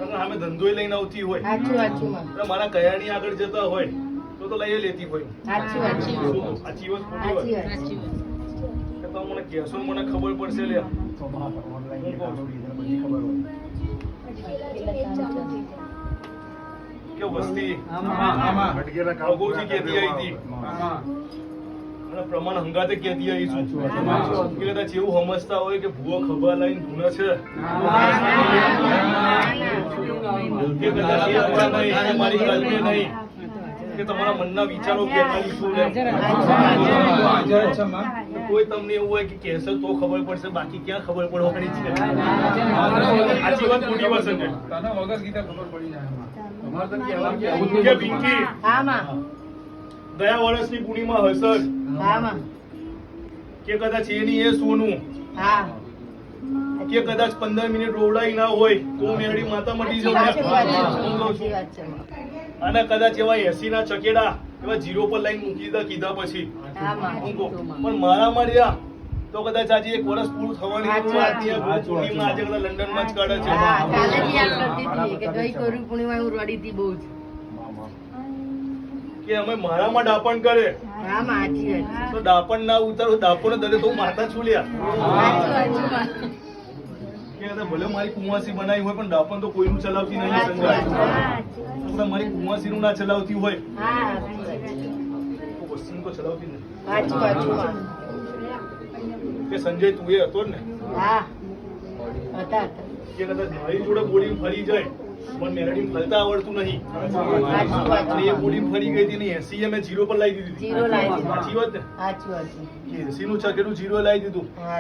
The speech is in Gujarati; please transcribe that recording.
અમે ધંધોય લઈને આવતી હોય સાચું સાચું માં અને મારા કયાની આગળ જતા હોય તો લઈ લેતી હોય સાચું સાચું શું કહું? સાચી વાત ખોટી વાત? સાચી વાત કે તો મને કહેશો ને મને ખબર પડશે લે કે વસ્તી અગોથી કહેતી આવી હતી અને પ્રમાણ હંગાતે કહેતી આવી છું કે કદાચ એવું સમજતા હોય કે ભૂવો ખભા લઈને ધૂણે છે કે કદાચ એ અમારા નહીં, અમારી કલ્પે નહીં કે તમારા મનના વિચારો કહેવાની શું લે કોઈ તમને એવું હોય કે કહેશે તો ખબર પડશે બાકી ક્યાં ખબર પડવાની છે સાચી વાત ખોટી વાત સંજય કે પિંકી હા માં ગયા વર્ષની પૂર્ણિમા હશે હા માં કે કદાચ એની એ સોનું હા કે કદાચ 15 મિનિટ રોવડાઈ ના હોય તો મેળી માતા મટી સાચી વાત છે, જશે સાચી વાત છે માં. અને કદાચ એવા 80 ના ચકેડા એવા 0 પર લાઈન મૂકી કીધા પછી હા માં હું કહું, પણ મારા મળ્યા તો કદાચ આજે 1 વર્ષ પૂરું થવાની સાચી વાત છે. પૂર્ણિમા આજે કદાચ લંડનમાં જ કાઢે છે હા કાલે જ યાદ કરતી હતી કે ગઈ કોરી પૂર્ણિમા હું રડી હતી બહુ જ કે અમે મારામાં ડાપણ કરે હા માં સાચી વાત છે. તો ડાપણ ના ઉતારો ડાપણ દરે તો હું માતા છુલ્યા સાચું સાચું માં. કે કદાચ ભલે મારી કુંવાસી બનાવી હોય પણ ડાપણ તો કોઈનું ચલાવતી નહીં સંજય તો મારી કુંવાસીનું ના ચલાવતી હોય હા સાચી વાત છે. તો વસ્તીનું તો ચલાવતી નહીં સાચું સાચું માં. કે સંજય તું એ હતો જ ને હા હતા હતા કે કદાચ મારી જોડે બોડી ફરી જાય પણ મેલડી ફરતા આવડતું નહીં સાચી વાત અને એ બોડી ફરી ગઈ હતી ને 80 મેં 0 પર લાવી દીધી જીરો લાવી દીધું. સાચી વાત ને સાચું સાચું કે 80 નું ચકેડું 0 લાવી દીધું હા